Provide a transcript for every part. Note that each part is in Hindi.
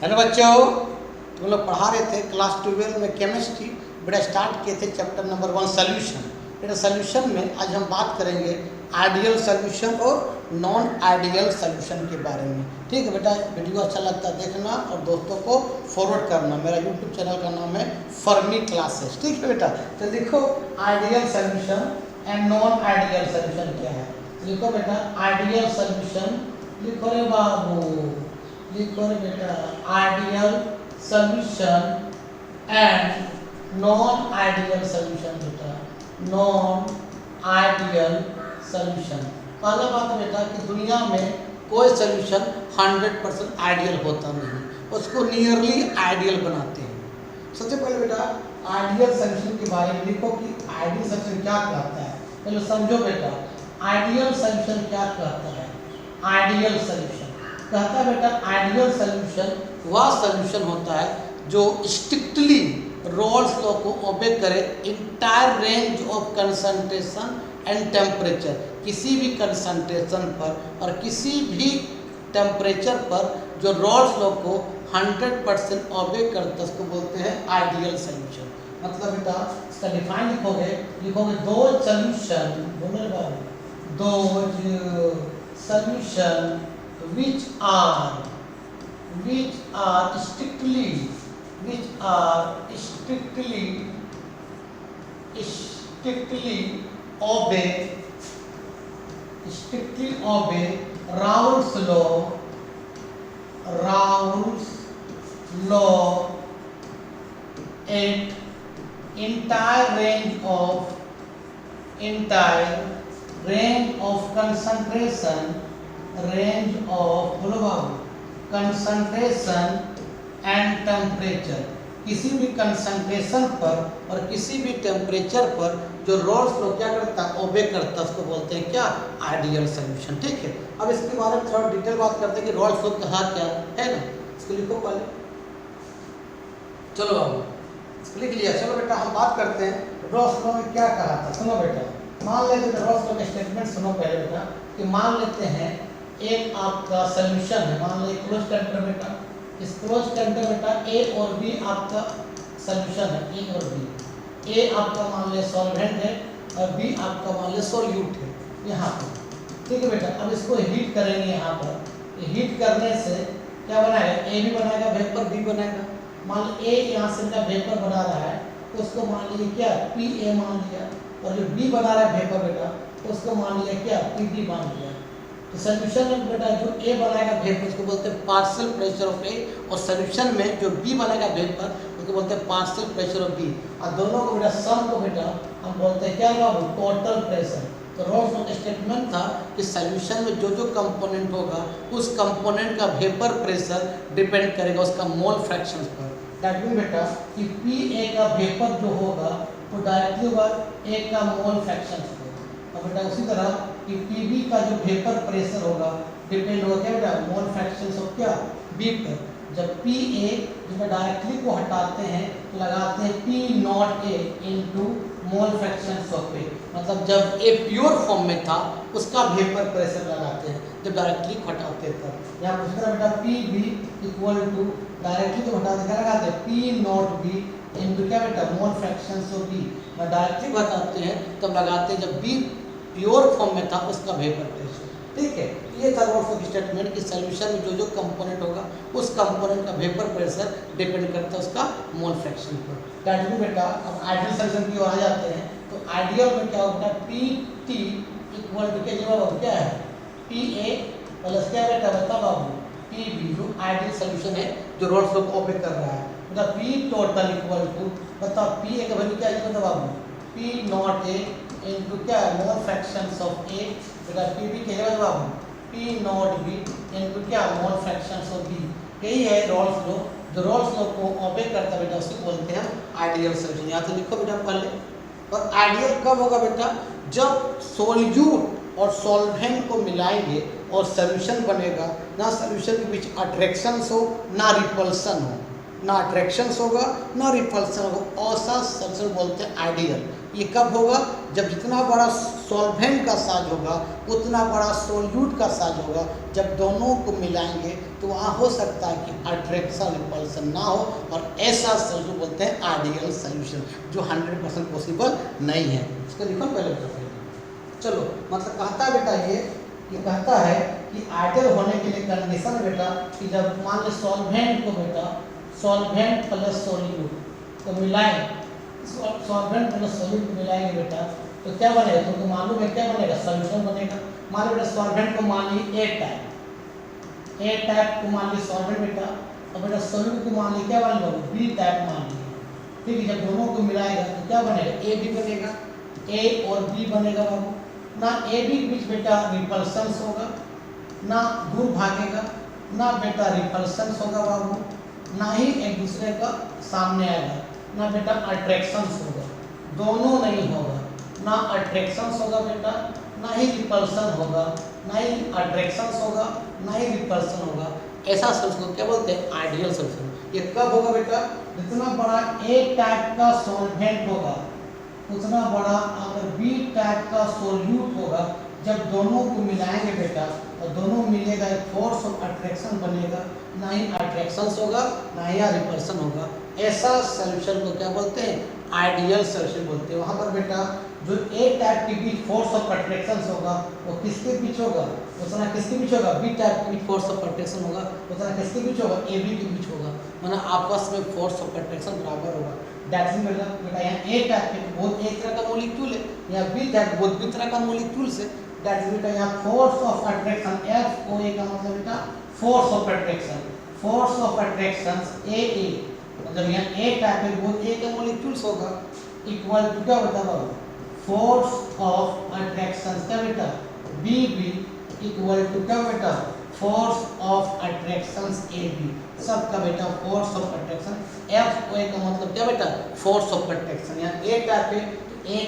हेलो बच्चों, तुम लोग पढ़ा रहे थे क्लास 12 में केमिस्ट्री। बेटा स्टार्ट किए थे चैप्टर नंबर 1 सोल्यूशन। बेटा सोल्यूशन में आज हम बात करेंगे आइडियल सोल्यूशन और नॉन आइडियल सोल्यूशन के बारे में। ठीक है बेटा, वीडियो अच्छा लगता है देखना और दोस्तों को फॉरवर्ड करना। मेरा यूट्यूब चैनल का नाम है फर्मी क्लासेस। ठीक है बेटा, तो देखो ideal solution and non ideal solution क्या है। लिखो बेटा आइडियल सोल्यूशन, लिखो रे बाबू, लिखो रे बेटा ideal solution and non ideal solution. बेटा नॉन आइडियल सोल्यूशन, पहला बात बेटा कि दुनिया में कोई सोल्यूशन 100% आइडियल होता नहीं, उसको नियरली आइडियल बनाते हैं। सबसे पहले बेटा आइडियल सोल्यूशन के बारे में लिखो कि आइडियल सोल्यूशन क्या कहता है। पहले समझो बेटा आइडियल सोल्यूशन क्या कहता है। आइडियल सोल्यूशन कहता है बेटा आइडियल सोल्यूशन वह सोल्यूशन होता है जो स्ट्रिक्टली रोल्स लॉ को ओबे करे entire range of concentration and temperature. किसी भी कंसंट्रेशन पर और किसी भी टेम्परेचर पर जो रोल्स लॉ को 100% ओबे करता है उसको बोलते हैं आइडियल सोल्यूशन। मतलब बेटा इसका डिफाइन लिखोगे दो सोल्यूशन, बोलो बाबू, दो solution which are strictly obey Raoult's law at entire range of concentration, concentration and temperature. किसी भी कंसंट्रेशन पर और किसी भी टेम्परेचर पर जो रोल्स को क्या करता है ओबे करता है उसको बोलते हैं क्या, आइडियल सोल्यूशन। ठीक है, अब इसके बारे में थोड़ा डिटेल बात करते हैं कि रोल्स लॉ कहा क्या है ना। इसको लिखो पहले, चलो बाबू इसको लिख लिया। चलो बेटा हम बात करते हैं रोल्स लॉ में क्या कहा था। सुनो बेटा, मान लेते हैं रोल्स लॉ का स्टेटमेंट सुनो पहले बेटा कि मान लेते हैं एक आपका सोल्यूशन है, मान लो क्लोज कंटेनर बेटा, इस क्लोज कंटेनर बेटा ए और बी आपका सोल्यूशन है, ए और बी। ए आपका मान ले सॉल्वेंट है और बी आपका मान ले सॉल्यूट है यहाँ पर। ठीक है बेटा, अब इसको हीट करेंगे यहाँ पर। हीट करने से क्या बनाएगा, ए भी बनाएगा वेपर, बी बनाएगा। मान लो ए यहाँ से मेरा वेपर बना रहा है तो उसको मान लीजिए क्या पी ए मान लिया, और जो बी बना रहा है वेपर बेटा उसको मान लिया क्या पी बी मान लिया। तो सोल्यूशन में बेटा जो ए बनाएगा वेपर उसको बोलते हैं पार्शियल प्रेशर ऑफ ए, और सोल्यूशन में जो बी बनाएगा वेपर उसको बोलते हैं पार्शियल प्रेशर ऑफ बी। और दोनों को बेटा सम को बेटा हम बोलते हैं क्या बाबू, टोटल प्रेशर। तो रोल्स लॉ का स्टेटमेंट था कि सोल्यूशन में जो जो कंपोनेंट होगा उस कंपोनेंट का वेपर प्रेशर डिपेंड करेगा उसका मोल फ्रैक्शंस पर। दैट मीन बेटा कि पी ए का वेपर जो होगा वो डायरेक्टली होगा ए का मोल फ्रैक्शंस पर। और बेटा उसी तरह कि पीबी का जो वेपर प्रेशर होगा डिपेंड होगा क्या बेटा, मोल फ्रैक्शंस ऑफ क्या, बी पर। जब पी ए जिसमें डायरेक्टली को हटाते हैं तो लगाते हैं P not A into mole fractions of A. मतलब जब ए प्योर फॉर्म में था उसका वेपर प्रेशर लगाते हैं, जब डायरेक्टली को हटाते हैं तब। यहाँ पर दूसरा बेटा P B equal to directly को हटाते क्या लगाते हैं पी नॉट बी इनटू क्या बेटा, मोल फ्रैक्शंस ऑफ बी। डायरेक्टली को हटाते हैं तब लगाते हैं जब बी प्योर फॉर्म में था उसका वेपर प्रेशर। ठीक है, ये था रोल्स लॉ की स्टेटमेंट कि सोल्यूशन में जो जो कंपोनेंट होगा उस कंपोनेंट का वेपर प्रेशर डिपेंड करता है उसका मोल फ्रैक्शन पर। दैट मीन बेटा अब आइडियल सोल्यूशन की ओर आ जाते हैं। तो आइडियल में क्या होता है, पी टी इक्वल टू क्या है, पी ए प्लस क्या बेटा बता बाबू, पी बी, जो आइडियल सोल्यूशन है जो रोल्स लॉ को ओबे कर रहा है। मतलब पी टोटल इक्वल टू बता पी ए का वैल्यू क्या है बता बाबू, पी नॉट ए इनटू क्या मोल फ्रैक्शंस ऑफ ए, बेटा पी बी क्या बाबू, पी नॉट बी इनटू क्या मोल फ्रैक्शंस ऑफ बी। यही है रोल्स लॉ, जो रोल्स लॉ को ओबे करता है बेटा उसको बोलते हैं आइडियल सोल्यूशन। यहाँ तो लिखो बेटा पहले। और आइडियल कब होगा बेटा, जब सोल्यूट और सॉल्वेंट को मिलाएंगे और सोल्यूशन बनेगा, ना सोल्यूशन के बीच अट्रैक्शंस हो ना रिपल्सन हो, ना अट्रैक्शंस होगा ना रिपल्सन होगा, ऐसा सोल्यूशन बोलते हैं आइडियल। ये कब होगा? जब जितना बड़ा सॉल्वेंट का साइज होगा उतना बड़ा सोल्यूट का साइज होगा। जब दोनों को मिलाएंगे तो वहाँ हो सकता है कि अट्रैक्शन रिपल्सन ना हो, और ऐसा सोल्यूशन बोलते हैं आइडियल सोल्यूशन, जो 100% पॉसिबल नहीं है। इसको लिखो पहले बेटा। चलो मतलब कहता है बेटा ये कहता है कि आइडियल होने के लिए कंडीशन बेटा कि जब मान लो सॉल्वेंट को बेटा सॉल्वेंट प्लस सोल्यूट को मिलाएं, सॉल्वेंट प्लस सोल्यूट को मिलाएंगे बेटा तो क्या बनेगा? तुमको मालूम है क्या बनेगा? सॉल्यूशन बनेगा। मान लो बेटा सॉल्वेंट को मान ली ए टाइप को मान ली सॉल्वेंट बेटा, और बेटा सोल्यूट को मान ली क्या मान लो? बी टाइप मान ली। ठीक है, जब दोनों को मिलाएगा तो क्या बनेगा? ए भी बनेगा, ए और बी बनेगा बाबू। ना ए बी के बीच बेटा रिपल्सन होगा, ना दूर भागेगा, ना बेटा रिपल्सन होगा बाबू, ना ही एक दूसरे का सामने आएगा, ना बेटा अट्रैक्शन होगा, दोनों नहीं होगा। ना अट्रैक्शन होगा बेटा, ना ही रिपल्सन होगा, ना ही अट्रैक्शन होगा, ना ही रिपल्सन होगा। ऐसा सोल्यूशन को क्या बोलते हैं? Ideal solution. ये कब होगा बेटा? जितना बड़ा ए टाइप का सॉल्वेंट होगा उतना बड़ा अगर बी टाइप का सोल्यूट होगा, जब दोनों को मिलाएंगे बेटा और दोनों मिलेगा एक फोर्स ऑफ अट्रैक्शन बनेगा, ना ही अट्रैक्शन होगा ना ही रिपल्सन होगा। ऐसा सोल्यूशन को क्या बोलते हैं? आइडियल सोल्यूशन बोलते हैं। वहाँ पर बेटा जो ए टाइप के बीच फोर्स ऑफ अट्रैक्शन होगा वो किसके बीच होगा? उतना किसके बीच होगा? बी टाइप के बीच फोर्स ऑफ अट्रैक्शन होगा, उतना किसके बीच होगा? ए बी के बीच होगा, मतलब आपस में फोर्स ऑफ अट्रैक्शन बराबर होगा। दैट मीन बेटा यहाँ ए टाइप के बहुत एक तरह का मॉलिक्यूल है, यहाँ बी टाइप बहुत बी तरह का मॉलिक्यूल है। दैट मीन बेटा यहाँ force of attraction F O A का मतलब बेटा force of attraction, force of attraction A मतलब यहाँ ए टाइप के बहुत ए का मॉलिक्यूल्स होगा इक्वल टू क्या बता बाबू? फोर्स ऑफ अट्रैक्शन क्या बेटा? बी बी इक्वल टू क्या बेटा? Force of attraction A B. सबका बेटा force of attraction F O A का मतलब क्या बेटा? Force of attraction. यहाँ ए टाइप है ए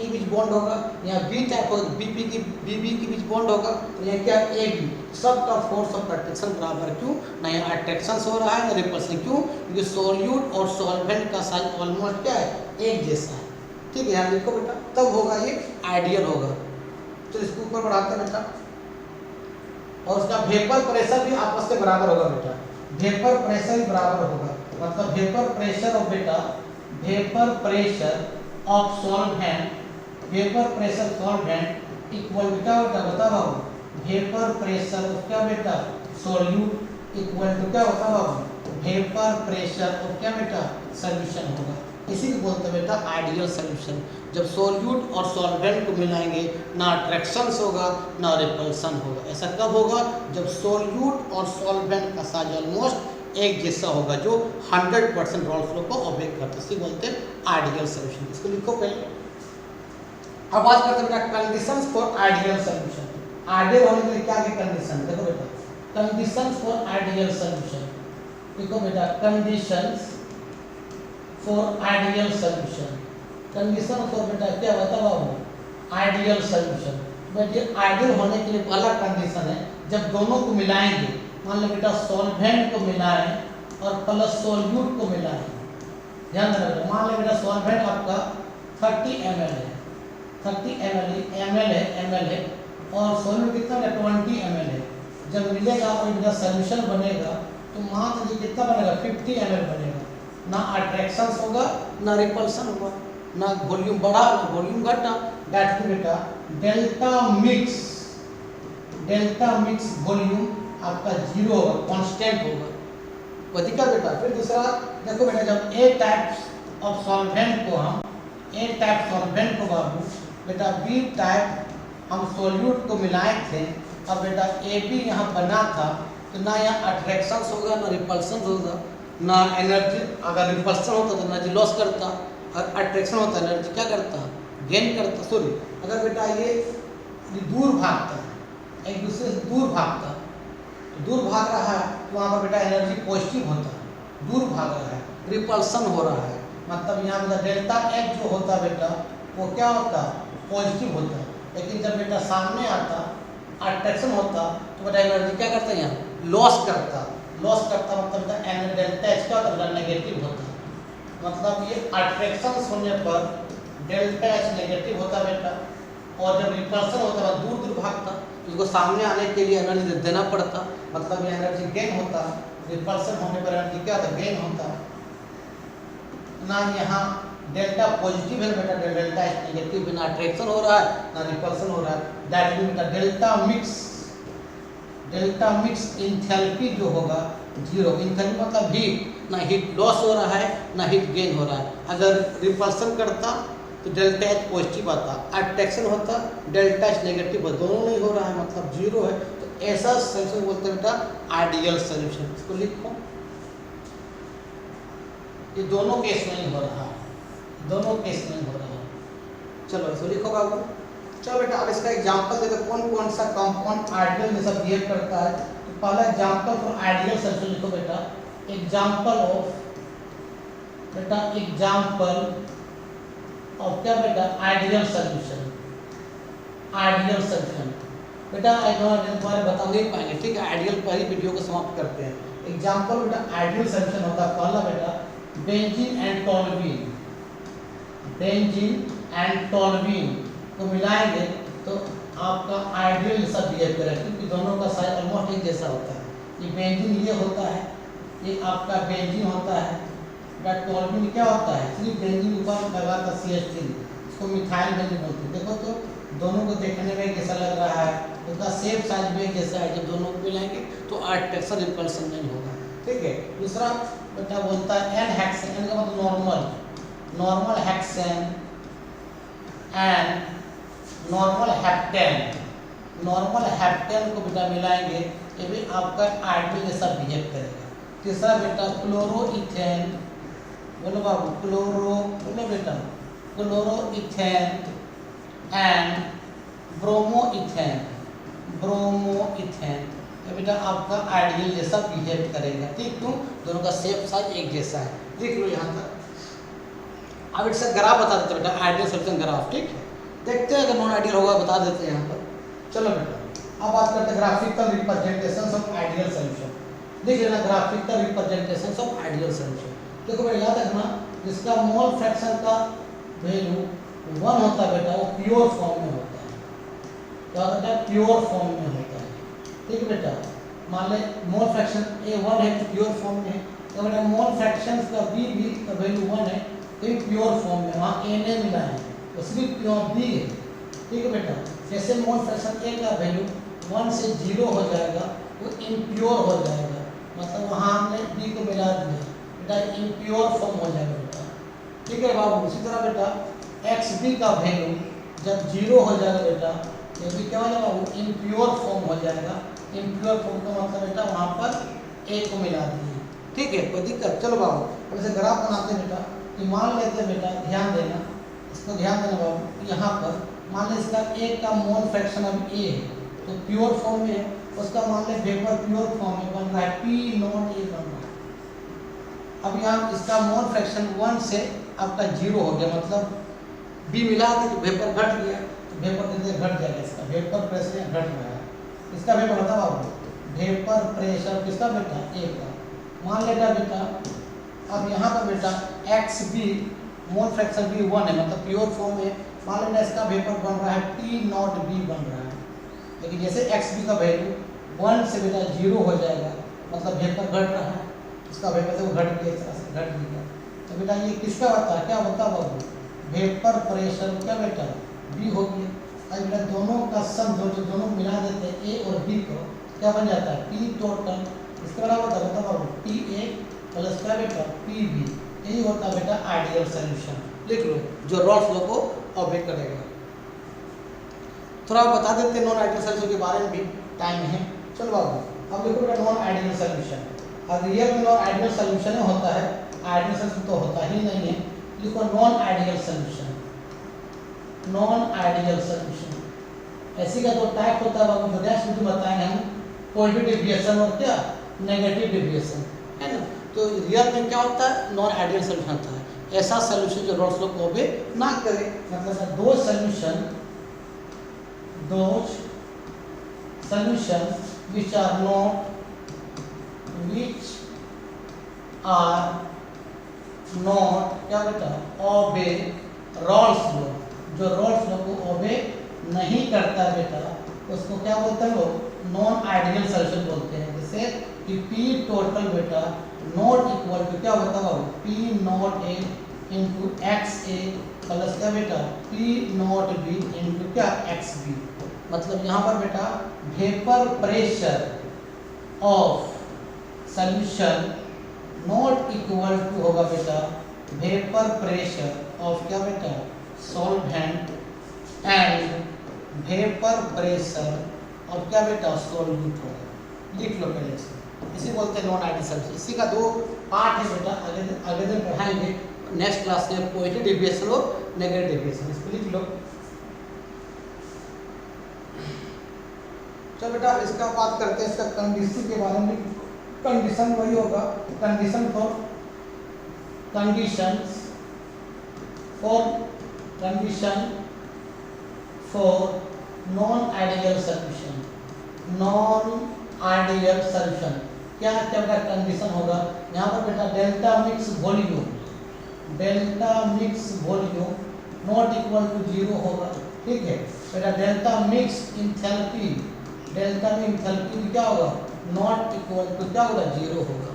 के बीच बॉन्ड होगा, यहाँ बी टाइप होगा बी बी के बीच बॉन्ड होगा, तो यहाँ क्या? A B. सबका फोर्स ऑफ अट्रैक्शन बराबर। क्यों? ना यहाँ अट्रैक्शन हो रहा है ना रिपल्सन। क्यों? क्योंकि सोल्यूट और सॉल्वेंट का साइज ऑलमोस्ट क्या है? एक जैसा है। ठीक है, यहाँ लिखो बेटा, तब होगा ये आइडियल होगा। तो इसको ऊपर बढ़ाते हैं बेटा, और उसका वेपर प्रेशर भी आपस में बराबर होगा बेटा, वेपर प्रेशर भी बराबर होगा। मतलब वेपर प्रेशर ऑफ बेटा vapour pressure of solvent, vapour pressure solvent equal to क्या बेटा? बता बाबू? वेपर प्रेशर ऑफ क्या बेटा? सोल्यूट इक्वल टू क्या होता बाबू? वेपर प्रेशर ऑफ क्या बेटा? सॉल्यूशन होगा। इसी को बोलते हैं बेटा आइडियल सॉल्यूशन। जब सोल्यूट और सॉल्वेंट को मिलाएंगे ना अट्रैक्शन होगा ना रिपल्सन होगा। ऐसा कब होगा? जब सोल्यूट और सॉल्वेंट का साइज ऑलमोस्ट एक जैसा होगा, जो 100% रॉल्स लॉ को ओबे करता है। इसी बोलते हैं आइडियल सॉल्यूशन। इसको लिखो पहले। अब बात करते हैं बेटा conditions for ideal solution. Ideal होने के लिए क्या क्या कंडीशन? देखो बेटा, कंडीशंस फॉर आइडियल सॉल्यूशन। देखो बेटा, conditions for ideal solution. Condition for बेटा क्या बता बाबू? Ideal solution. बट ये आइडियल होने के लिए पहला कंडीशन है जब दोनों को मिलाएंगे, मान लो बेटा सॉल्वेंट को मिलाएं और प्लस सोल्यूट को मिलाएं। ध्यान रखना, मान लो बेटा सॉल्वेंट आपका 30 ml है, 30 ml है और सोल्यूट कितना है? 20 ml है। जब मिलेगा और बेटा सोल्यूशन बनेगा तो मान लीजिए कितना बनेगा? 50 ml बनेगा। ना अट्रैक्शन होगा ना रिपल्सन होगा, ना वॉल्यूम बढ़ा ना वॉल्यूम घटा। दैट मीन बेटा डेल्टा मिक्स वॉल्यूम आपका 0 होगा, कांस्टेंट होगा। वधिका बेटा फिर दूसरा देखो बेटा, जब ए टाइप ऑफ सॉल्वेंट को हम ए टाइप सॉल्वेंट को बाबू बेटा बी टाइप हम सोल्यूट को मिलाए थे और बेटा ए बी यहाँ बना था, तो ना यहाँ अट्रैक्शन होगा ना रिपल्सन होगा, ना एनर्जी। अगर रिपल्सन होता तो एनर्जी लॉस करता, और अट्रैक्शन होता एनर्जी क्या करता? गेन करता। सॉरी, अगर बेटा ये दूर भागता है, एक दूसरे से दूर भागता, तो दूर भाग रहा है तो वहाँ पर बेटा एनर्जी पॉजिटिव होता है। दूर भाग रहा है, रिपल्सन हो रहा है, मतलब यहाँ बेटा डेल्टा एच जो होता है बेटा वो क्या होता? पॉजिटिव होता है। लेकिन जब बेटा सामने आता अट्रैक्शन होता तो बेटा एनर्जी क्या करता है? यहाँ लॉस करता मतलब डेल्टा एच का होता है? नेगेटिव होता है। मतलब ये अट्रैक्शन होने पर डेल्टा एच नेगेटिव होता बेटा, और जब रिपल्सन होता है दूर दूर भागता, इसको सामने आने के लिए एनर्जी देना पड़ता, मतलब ये एनर्जी गेन होता। रिपल्सन होने पर एनर्जी क्या होता, गेन होता ना। यहाँ डेल्टा पॉजिटिव है बेटा, डेल्टा एच नेगेटिव है, ना अट्रैक्शन हो रहा है ना रिपल्सन हो रहा है। दैट मीन बेटा डेल्टा मिक्स इंथैल्पी जो होगा जीरो। इंथैल्पी मतलब हीट, ना हीट लॉस हो रहा है ना हीट गेन हो रहा है। अगर रिपल्सन करता तो डेल्टा एच पॉजिटिव आता, अट्रैक्शन होता डेल्टा एच नेगेटिव होता, दोनों नहीं हो रहा है मतलब जीरो है। तो ऐसा सोल्यूशन बोलते हैं बेटा आइडियल सोल्यूशन। इसको लिखो, ये दोनों केस नहीं हो रहा है, दोनों केस नहीं हो रहा है। चलो इसको लिखो बाबू। चलो बेटा अब इसका एग्जांपल देखो कौन कौन सा कंपाउंड आइडियल जैसा बिहेव करता है। तो पहला एग्जांपल फॉर आइडियल सोल्यूशन लिखो बेटा, एग्जांपल ऑफ क्या बेटा, आइडियल सोल्यूशन। आइडियल सोल्यूशन बेटा तुम्हारे बता नहीं पाएंगे, ठीक है। आइडियल पर ही वीडियो को समाप्त करते हैं। एग्जांपल बेटा आइडियल सोल्यूशन होता है पहला बेटा benzene and toluene. Benzene and toluene को मिलाएंगे तो आपका आइडियल जैसा बिहेव करेगा, क्योंकि दोनों का साइज ऑलमोस्ट एक जैसा होता है। ये बेंजीन ये होता है, ये आपका बेंजीन होता है। टोल्यूइन क्या होता है, सिर्फ बेंजीन ऊपर लगा था CH3, इसको मिथाइल बेंजीन बोलते हैं। देखो तो दोनों को देखने में कैसा लग रहा है, उसका सेम साइज भी एक जैसा है। जब दोनों को मिलाएंगे तो अट्रैक्शन रिपल्सन नहीं होगा, ठीक है। दूसरा बेटा बोलता है एन हेक्सेन, एन का मतलब normal hexane and normal heptane. Normal heptane को बेटा मिलाएंगे, ये भी आपका आइडियल जैसा बिहेव करेगा। तीसरा बेटा क्लोरोइथेन, बोलो बाबू बोलो बेटा क्लोरोइथेन एंड ब्रोमोइथेन। ये बेटा आपका आइडियल जैसा बिहेव करेगा, ठीक। क्यों, दोनों का शेप साइज एक जैसा है। देख लो यहाँ तक। अब इसका ग्राफ बता देते बेटा, आइडियल सोल्यूशन ग्राफ, ठीक है। देखते हैं अगर नॉन आइडियल होगा बता देते हैं यहाँ पर। चलो बेटा अब बात करते हैं graphical representation of ideal solution. देख लेना graphical representation of ideal solution. देखो बेटा याद रखना, जिसका मोल फ्रैक्शन का वैल्यू 1 होता है बेटा, वो प्योर फॉर्म में होता है। क्या होता है, प्योर फॉर्म में होता है, ठीक है बेटा। मान ले मोल फ्रैक्शन A1 है तो प्योर फॉर्म में है, तो बेटा मोल फ्रैक्शन का B का वैल्यू 1 है तो ये प्योर फॉर्म में, वहाँ A ने मिला है तो सिर्फ प्योर B है, ठीक है बेटा। जैसे मोल फ्रैक्शन A का वैल्यू 1 से 0 हो जाएगा वो इम्प्योर हो जाएगा, मतलब वहाँ हमने B को मिला दिया बेटा, इम्प्योर फॉर्म हो जाएगा बेटा, ठीक है बाबू। इसी तरह बेटा XB का वैल्यू जब 0 हो जाएगा बेटा, ये भी क्या हो जाएगा, वो इम्प्योर फॉर्म हो जाएगा। इम्प्योर फॉर्म का मतलब बेटा वहाँ पर A को मिला दिए, ठीक है, कोई दिक्कत। चलो बाबू वैसे ग्राफ बनाते हैं बेटा, कि मान लेते हैं बेटा, ध्यान देना, इसको ध्यान देना बाबू। यहाँ पर मान लें इसका A का मोल फ्रैक्शन अब A है तो प्योर फॉर्म में है, उसका मान लें वेपर प्योर फॉर्म में बन रहा है P नॉट A बन रहा है। अब यहाँ इसका मोल फ्रैक्शन 1 से आपका 0 हो गया, मतलब B मिला था तो वेपर घट गया, तो वेपर कितने घट जाएगा, इसका वेपर प्रेशर घट रहा है। इसका वेपर बता बाबू, वेपर प्रेशर किसका बेटा, A का। मान लेगा बेटा अब यहाँ पर बेटा XB मोल फ्रैक्शन भी 1 है, मतलब प्योर फॉर्म में। मान लेना इसका वेपर बन रहा है P नॉट B बन रहा है, लेकिन जैसे XB का वैल्यू 1 से बेटा 0 हो जाएगा, मतलब वेपर घट रहा है, इसका वेपर से वो घट गया, इस तरह से घट गया। तो बेटा ये किसका होता है, क्या होता है बाबू, वेपर प्रेशर क्या बेटा B हो गया। अब बेटा दोनों का सम दोनों मिला देते हैं A और B को, क्या बन जाता है P टोटल, इसके बराबर होता है बाबू PA प्लस क्या बेटा PB। यही होता है बेटा आइडियल सोल्यूशन, लिख लो, जो रॉल्स लॉ को ऑब्जे करेगा। थोड़ा बता देते हैं नॉन आइडियल सोल्यूशन के बारे में भी, टाइम है। चलो बाबू अब देखो बेटा नॉन आइडियल सोल्यूशन। अब रियल में नॉन आइडियल सोल्यूशन होता है, आइडियल सोल्यूशन तो होता ही नहीं है। लिखो non ideal solution. Non ideal solution ऐसी का दो टाइप होता है बाबू, जो नेक्स्ट वीडियो बताएंगे हम, पॉजिटिव डेविएशन और क्या नेगेटिव डेविएशन, है ना। तो रियल में क्या होता है, नॉन आइडियल सोल्यूशन होता है ऐसा सोल्यूशन जो रॉल्स लॉ को ऑब्जे ना करे, मतलब दो सोल्यूशन which are not क्या बेटा obey रॉल्स लॉ, जो रॉल्स लॉ को ओबे नहीं करता बेटा उसको क्या बोलते हैं लोग, नॉन आइडियल सॉल्यूशन बोलते हैं। जैसे कि पी टोटल बेटा नॉट इक्वल टू क्या होता है, P not A into X A plus क्या बेटा पी नॉट बी इंटू क्या एक्स बी। मतलब यहाँ पर बेटा vapour pressure of solution not equal to होगा बेटा वेपर प्रेशर ऑफ क्या बेटा solvent and vapour pressure of क्या बेटा सॉल्यूट होगा। लिख लो पहले से, इसी बोलते हैं नॉन आइडियल सॉल्यूशन। इसी का दो पार्ट है बेटा, अगले दिन पढ़ाएंगे नेक्स्ट क्लास में, पॉजिटिव डेविएशन और नेगेटिव डेविएशन। इसको लिख लो। चलो बेटा इसका बात करते हैं, इसका कंडीशन के बारे में। कंडीशन वही होगा, condition for non ideal solution. Non ideal solution क्या क्या बेटा कंडीशन होगा, यहाँ पर बेटा delta mix volume not equal to 0 होगा। ठीक है बेटा, डेल्टा मिक्स इंथैल्पी क्या होगा, नॉट इक्वल टू क्या होगा 0 होगा।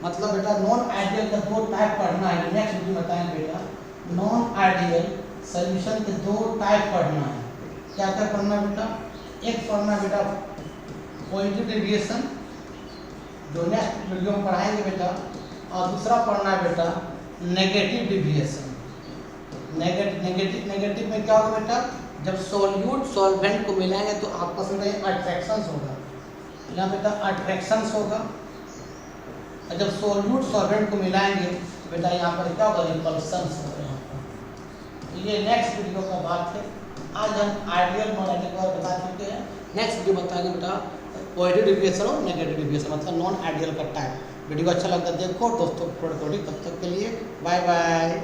मतलब बेटा नॉन आइडियल का दो टाइप पढ़ना है, नेक्स्ट वीडियो बताएंगे बेटा। नॉन आइडियल सॉल्यूशन के दो टाइप पढ़ना है। क्या क्या पढ़ना बेटा, एक पढ़ना बेटा पॉजिटिव डेविएशन जो नेक्स्ट वीडियो में पढ़ाएंगे बेटा, और दूसरा पढ़ना है बेटा नेगेटिव डेविएशन। नेगेटिव में क्या होगा बेटा, जब सोल्यूट सॉल्वेंट को मिलाएंगे तो आपस में अट्रैक्शंस होगा, यहाँ बेटा अट्रैक्शंस होगा। और जब सोल्यूट सॉल्वेंट को मिलाएंगे तो बेटा यहाँ पर क्या होगा, रिपल्शंस होगा यहाँ पर। तो ये नेक्स्ट वीडियो का बात है। आज हम आइडियल नॉन आइडियल के बारे में बता चुके हैं, नेक्स्ट वीडियो बताएंगे बेटा पॉजिटिव डेविएशन और नेगेटिव डेविएशन, मतलब नॉन आइडियल का टाइप। वीडियो अच्छा लगता है देखो दोस्तों, तब तक के लिए बाय बाय।